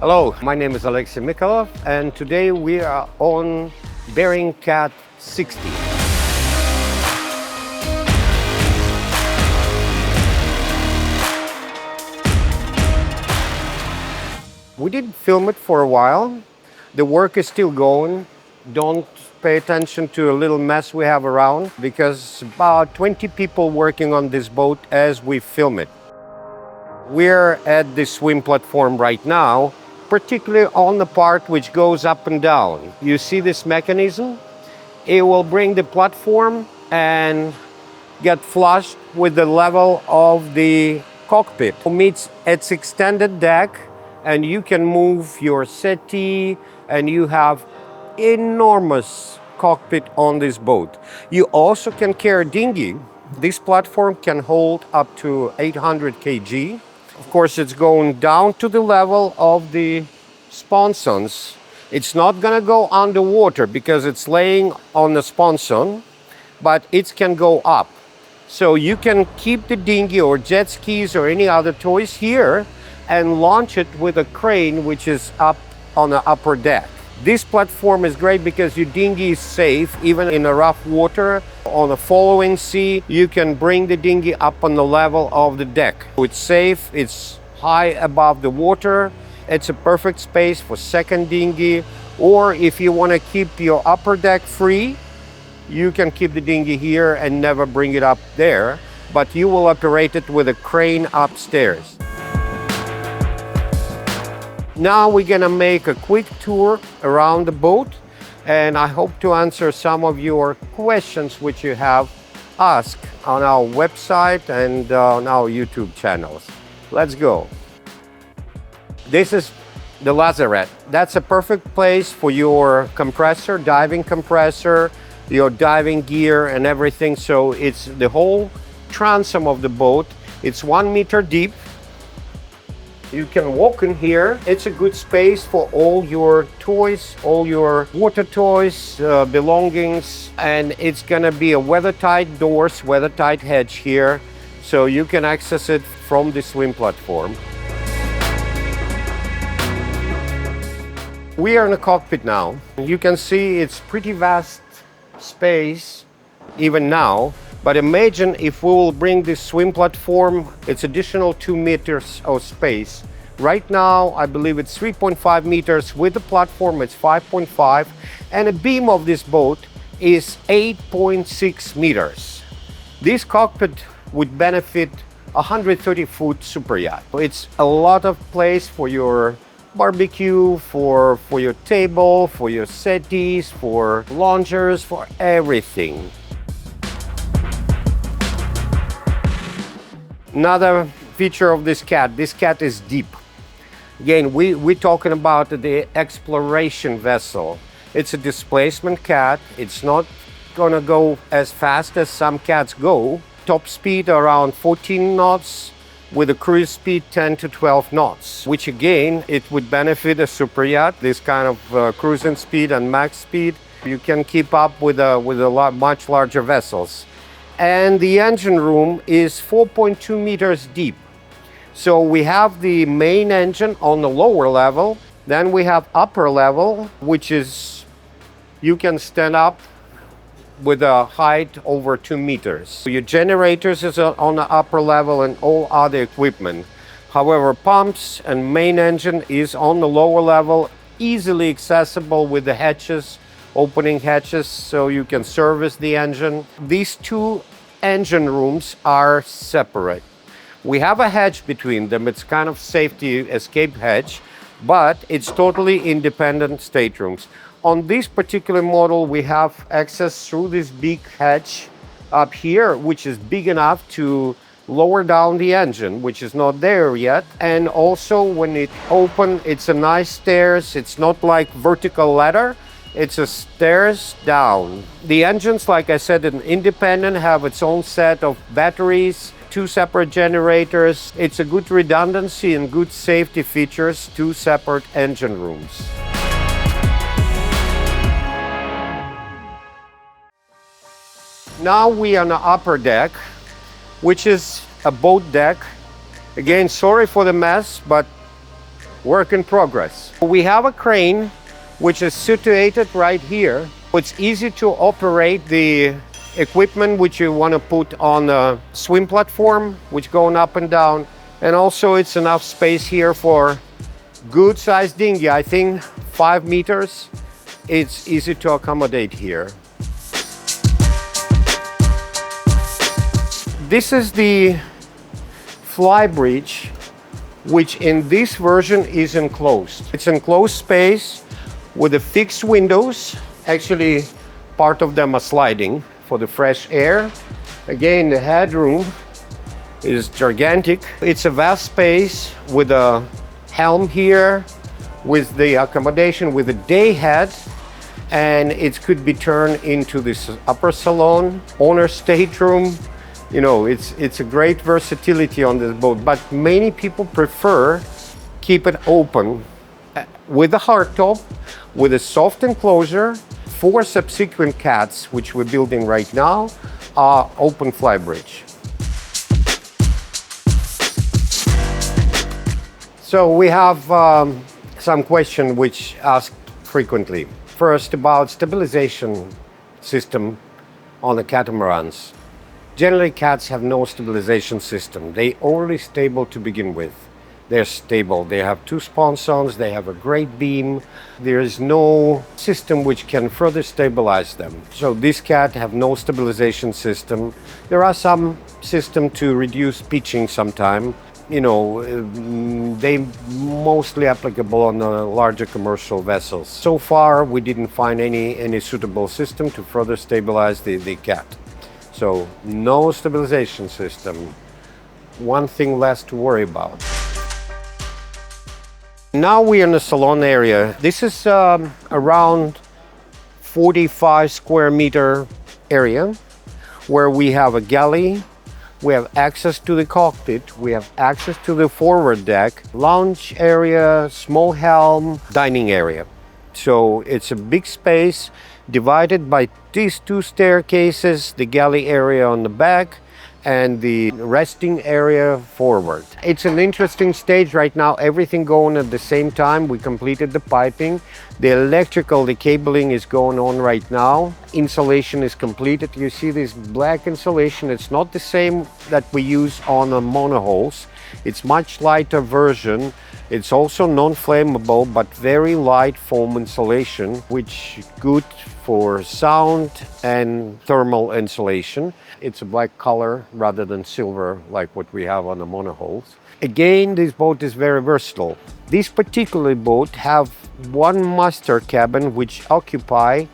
Hello, my name is Alexey Mikolov, and today we are on Bering Cat 60. We did film it for a while. The work is still going. Don't pay attention to a little mess we have around because about 20 people working on this boat as we film it. We're at the swim platform right now, particularly on the part which goes up and down. You see this mechanism? It will bring the platform and get flushed with the level of the cockpit. It meets its extended deck, and you can move your settee, and you have enormous cockpit on this boat. You also can carry dinghy. This platform can hold up to 800 kg. Of course, it's going down to the level of the sponsons. It's not going to go underwater because it's laying on the sponson, but it can go up. So you can keep the dinghy or jet skis or any other toys here and launch it with a crane which is up on the upper deck. This platform is great because your dinghy is safe even in a rough water. On the following sea, you can bring the dinghy up on the level of the deck. It's safe, it's high above the water. It's a perfect space for second dinghy, or if you want to keep your upper deck free, you can keep the dinghy here and never bring it up there, but you will operate it with a crane upstairs. Now we're gonna make a quick tour around the boat, and I hope to answer some of your questions which you have asked on our website and on our YouTube channels. Let's go. This is the Lazerette. That's a perfect place for your compressor, diving compressor, your diving gear and everything. So it's the whole transom of the boat. It's 1 meter deep. You can walk in here. It's a good space for all your toys, all your water toys, belongings, and it's gonna be a weather-tight doors, weather-tight hedge here, so you can access it from the swim platform. We are in the cockpit now. You can see it's pretty vast space even now, but imagine if we will bring this swim platform, it's additional 2 meters of space. Right now, I believe it's 3.5 meters. With the platform, it's 5.5. And the beam of this boat is 8.6 meters. This cockpit would benefit 130-foot super yacht. It's a lot of place for your barbecue, for your table, for your settees, for loungers, for everything. Another feature of this cat is deep. Again, we're talking about the exploration vessel. It's a displacement cat. It's not gonna go as fast as some cats go. Top speed around 14 knots with a cruise speed 10 to 12 knots, which again, it would benefit a super yacht, this kind of cruising speed and max speed. You can keep up with much larger vessels. And the engine room is 4.2 meters deep. So we have the main engine on the lower level, then we have upper level, which is, you can stand up with a height over 2 meters. So your generators is on the upper level and all other equipment. However, pumps and main engine is on the lower level, easily accessible with the hatches, opening hatches, so you can service the engine. These two engine rooms are separate. We have a hatch between them. It's kind of safety escape hatch, but it's totally independent staterooms. On this particular model, we have access through this big hatch up here, which is big enough to lower down the engine, which is not there yet. And also when it open, it's a nice stairs. It's not like vertical ladder. It's a stairs down. The engines, like I said, are independent, have its own set of batteries, 2 separate generators. It's a good redundancy and good safety features, 2 separate engine rooms. Now we are on the upper deck, which is a boat deck. Again, sorry for the mess, but work in progress. We have a crane which is situated right here. It's easy to operate the equipment which you want to put on a swim platform, which going up and down. And also it's enough space here for good sized dinghy. I think 5 meters. It's easy to accommodate here. This is the flybridge, which in this version is enclosed. It's enclosed space with the fixed windows. Actually, part of them are sliding for the fresh air. Again, the headroom is gigantic. It's a vast space with a helm here, with the accommodation with a day head, and it could be turned into this upper salon, owner's stateroom. You know, it's a great versatility on this boat, but many people prefer keep it open with a hardtop, with a soft enclosure. 4 subsequent cats, which we're building right now, are open flybridge. So we have some questions which asked frequently. First, about stabilization system on the catamarans. Generally, cats have no stabilization system. They only stable to begin with. They're stable. They have 2 sponsons. They have a great beam. There is no system which can further stabilize them. So this cat have no stabilization system. There are some system to reduce pitching sometime. You know, they mostly applicable on the larger commercial vessels. So far, we didn't find any suitable system to further stabilize the cat. So no stabilization system. One thing less to worry about. Now we're in the salon area. This is around 45 square meter area where we have a galley. We have access to the cockpit, we have access to the forward deck, lounge area, small helm, dining area. So it's a big space divided by these 2 staircases, the galley area on the back and the resting area forward. It's an interesting stage right now, everything going at the same time. We completed the piping. The cabling is going on right now. Insulation is completed. You see this black insulation. It's not the same that we use on the monohulls. It's much lighter version. It's also non-flammable, but very light foam insulation, which is good for sound and thermal insulation. It's a black color rather than silver like what we have on the monohulls. Again, this boat is very versatile. This particular boat have 1 master cabin which occupy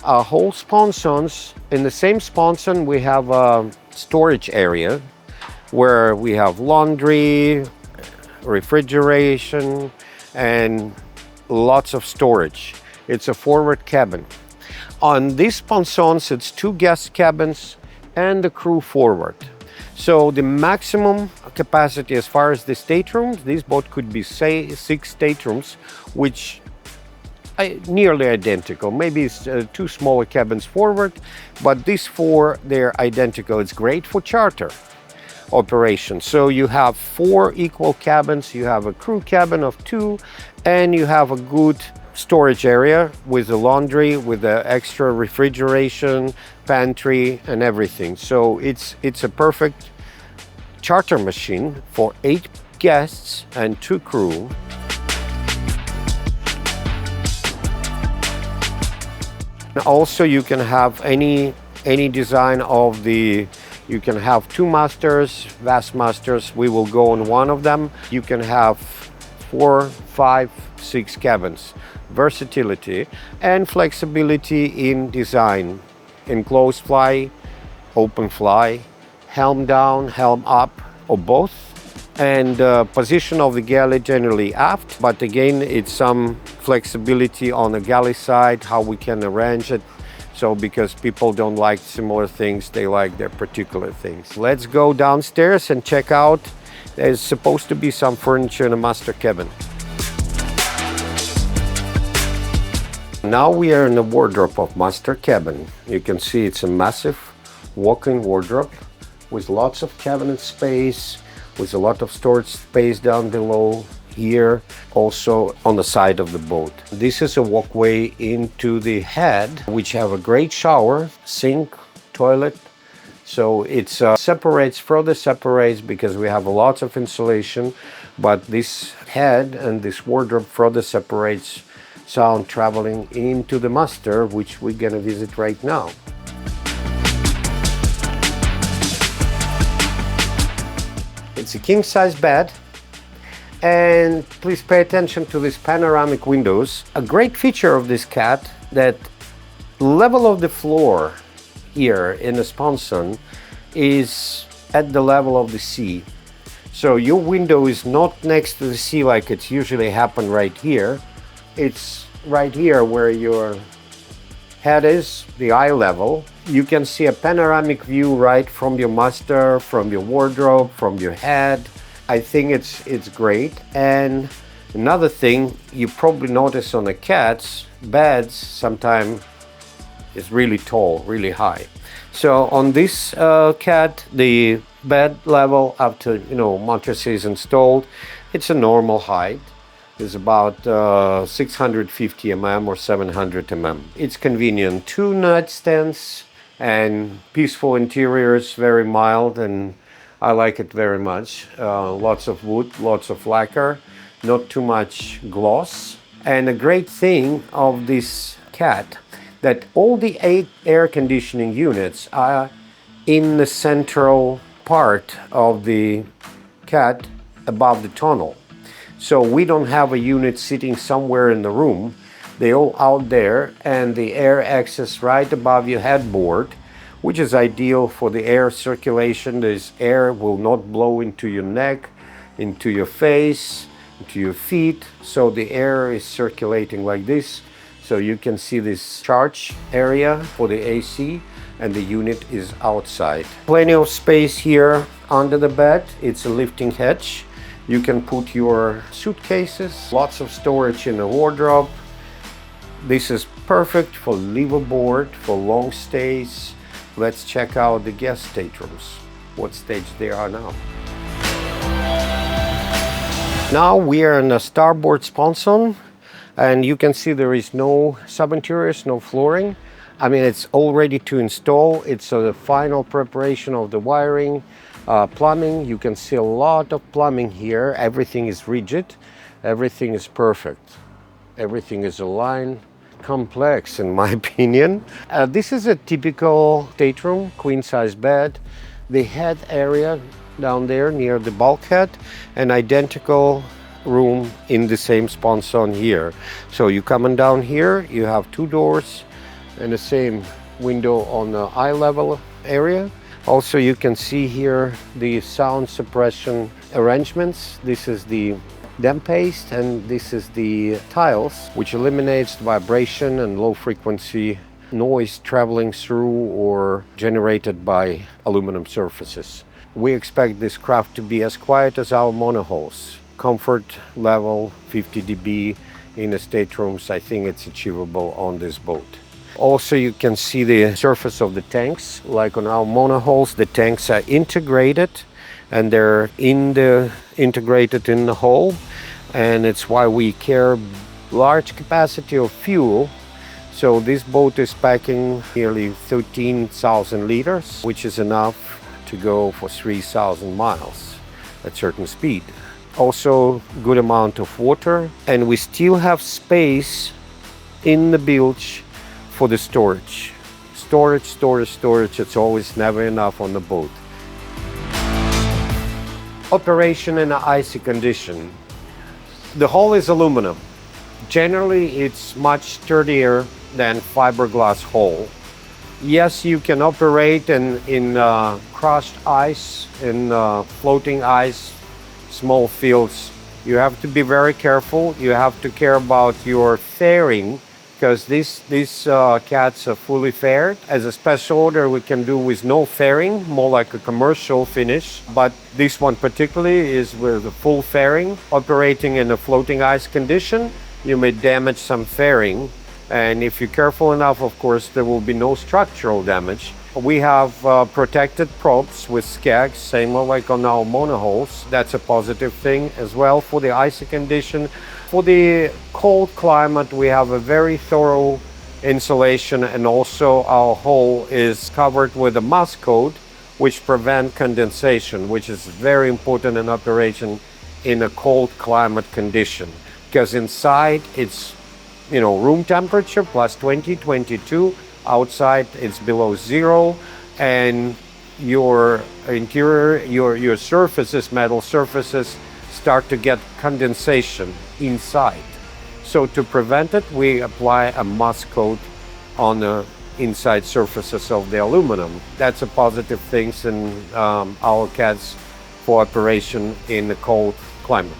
a whole sponsons. In the same sponson we have a storage area where we have laundry, refrigeration and lots of storage. It's a forward cabin. On these sponsons it's 2 guest cabins and the crew forward. So the maximum capacity as far as the staterooms, this boat could be say 6 staterooms, which are nearly identical. Maybe it's 2 smaller cabins forward, but these 4, they're identical. It's great for charter operation. So you have 4 equal cabins, you have a crew cabin of 2, and you have a good storage area with the laundry, with the extra refrigeration, pantry and everything. So it's a perfect charter machine for 8 guests and 2 crew. Also you can have any design of the, you can have 2 masters, vast masters. We will go on one of them. You can have 4, 5, 6 cabins. Versatility and flexibility in design. Enclosed fly, open fly, helm down, helm up, or both. And position of the galley generally aft, but again it's some flexibility on the galley side, how we can arrange it. So because people don't like similar things, they like their particular things. Let's go downstairs and check out. There's supposed to be some furniture in the master cabin. Now we are in the wardrobe of master cabin. You can see it's a massive walk-in wardrobe with lots of cabinet space, with a lot of storage space down below. here, also on the side of the boat. This is a walkway into the head, which have a great shower, sink, toilet. So it further separates because we have lots of insulation, but this head and this wardrobe further separates sound traveling into the master, which we're gonna visit right now. It's a king-size bed, and please pay attention to these panoramic windows. A great feature of this cat, that level of the floor here in the sponson is at the level of the sea. So your window is not next to the sea like it's usually happen right here. It's right here where your head is, the eye level. You can see a panoramic view right from your master, from your wardrobe, from your head. I think it's great. And another thing you probably notice on the cats, beds sometimes is really tall, really high. So on this cat, the bed level after mattress is installed, it's a normal height. It's about 650 mm or 700 mm. It's convenient. 2 nightstands and peaceful interiors, very mild, and I like it very much. Lots of wood, lots of lacquer, not too much gloss. And a great thing of this cat, that all the 8 air conditioning units are in the central part of the cat above the tunnel. So we don't have a unit sitting somewhere in the room. They're all out there, and the air access right above your headboard, which is ideal for the air circulation. This air will not blow into your neck, into your face, into your feet. So the air is circulating like this. So you can see this charge area for the AC, and the unit is outside. Plenty of space here under the bed. It's a lifting hatch. You can put your suitcases, lots of storage in the wardrobe. This is perfect for liveaboard, for long stays. Let's check out the guest staterooms, what stage they are now. Now we are in the starboard sponson, and you can see there is no sub-interiors, no flooring. I mean, it's all ready to install. It's the final preparation of the wiring, plumbing. You can see a lot of plumbing here. Everything is rigid. Everything is perfect. Everything is aligned. Complex, in my opinion. This is a typical stateroom, queen-size bed. The head area down there near the bulkhead, an identical room in the same sponson here. So you coming down here, you have 2 doors and the same window on the eye level area. Also, you can see here the sound suppression arrangements. This is the dam paste, and this is the tiles, which eliminates vibration and low frequency noise traveling through or generated by aluminum surfaces. We expect this craft to be as quiet as our monohulls. Comfort level 50 dB in the staterooms, I think it's achievable on this boat. Also, you can see the surface of the tanks. Like on our monohulls, the tanks are integrated, and they're integrated in the hull, and it's why we carry large capacity of fuel. So this boat is packing nearly 13,000 liters, which is enough to go for 3,000 miles at certain speed. Also, good amount of water, and we still have space in the bilge for the storage. Storage. It's always never enough on the boat. Operation in an icy condition. The hull is aluminum. Generally, it's much sturdier than fiberglass hull. Yes, you can operate in crushed ice, in floating ice, small fields. You have to be very careful. You have to care about your fairing, because these cats are fully faired. As a special order, we can do with no fairing, more like a commercial finish. But this one particularly is with a full fairing. Operating in a floating ice condition, you may damage some fairing. And if you're careful enough, of course, there will be no structural damage. We have protected props with skags, same like on our monohulls. That's a positive thing as well for the icy condition. For the cold climate, we have a very thorough insulation, and also our hull is covered with a moss coat which prevent condensation, which is very important in operation in a cold climate condition, because inside it's room temperature plus 20, 22, outside it's below zero, and your interior, your surfaces, metal surfaces, start to get condensation inside. So to prevent it, we apply a moss coat on the inside surfaces of the aluminum. That's a positive thing in our cats for operation in the cold climate.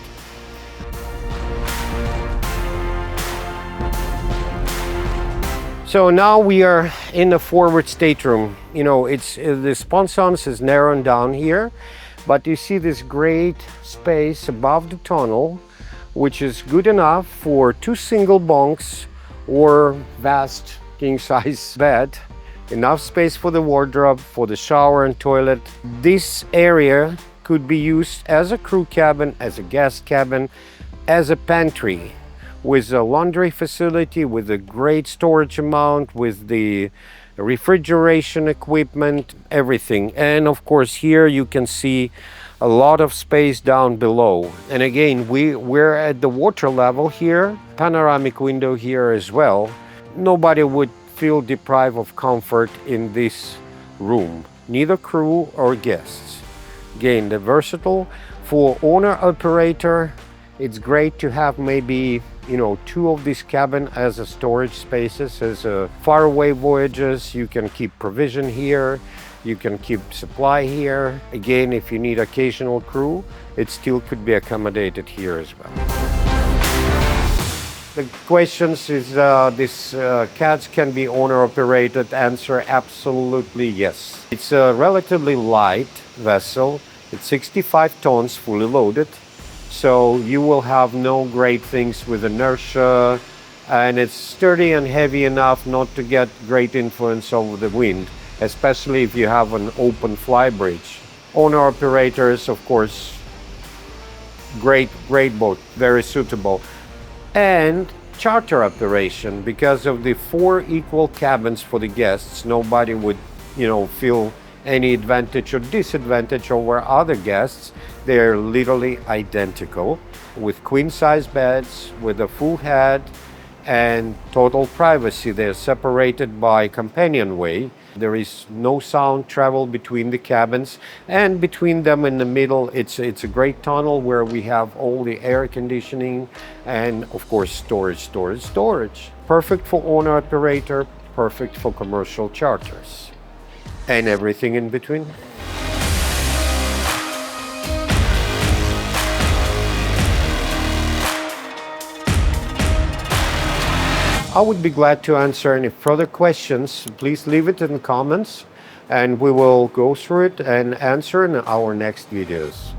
So now we are in the forward stateroom. The sponsons is narrowed down here, but you see this great space above the tunnel, which is good enough for 2 single bunks or vast king-size bed. Enough space for the wardrobe, for the shower and toilet. This area could be used as a crew cabin, as a guest cabin, as a pantry, with a laundry facility, with a great storage amount, with the refrigeration equipment, everything. And of course here you can see a lot of space down below. And again, we're at the water level here, panoramic window here as well. Nobody would feel deprived of comfort in this room, neither crew or guests. Again, the versatile for owner operator. It's great to have maybe 2 of these cabins as a storage spaces, as faraway voyages. You can keep provision here, you can keep supply here. Again, if you need occasional crew, it still could be accommodated here as well. The questions is this cats can be owner operated? Answer: absolutely yes. It's a relatively light vessel. It's 65 tons fully loaded. So you will have no great things with inertia, and it's sturdy and heavy enough not to get great influence over the wind, especially if you have an open flybridge. Owner operators, of course, great boat, very suitable. And charter operation, because of the 4 equal cabins for the guests, nobody would feel any advantage or disadvantage over other guests. They're literally identical, with queen-size beds, with a full head, and total privacy. They're separated by companionway. There is no sound travel between the cabins, and between them in the middle, it's a great tunnel where we have all the air conditioning and of course storage. Perfect for owner operator, perfect for commercial charters, and everything in between. I would be glad to answer any further questions. Please leave it in the comments and we will go through it and answer in our next videos.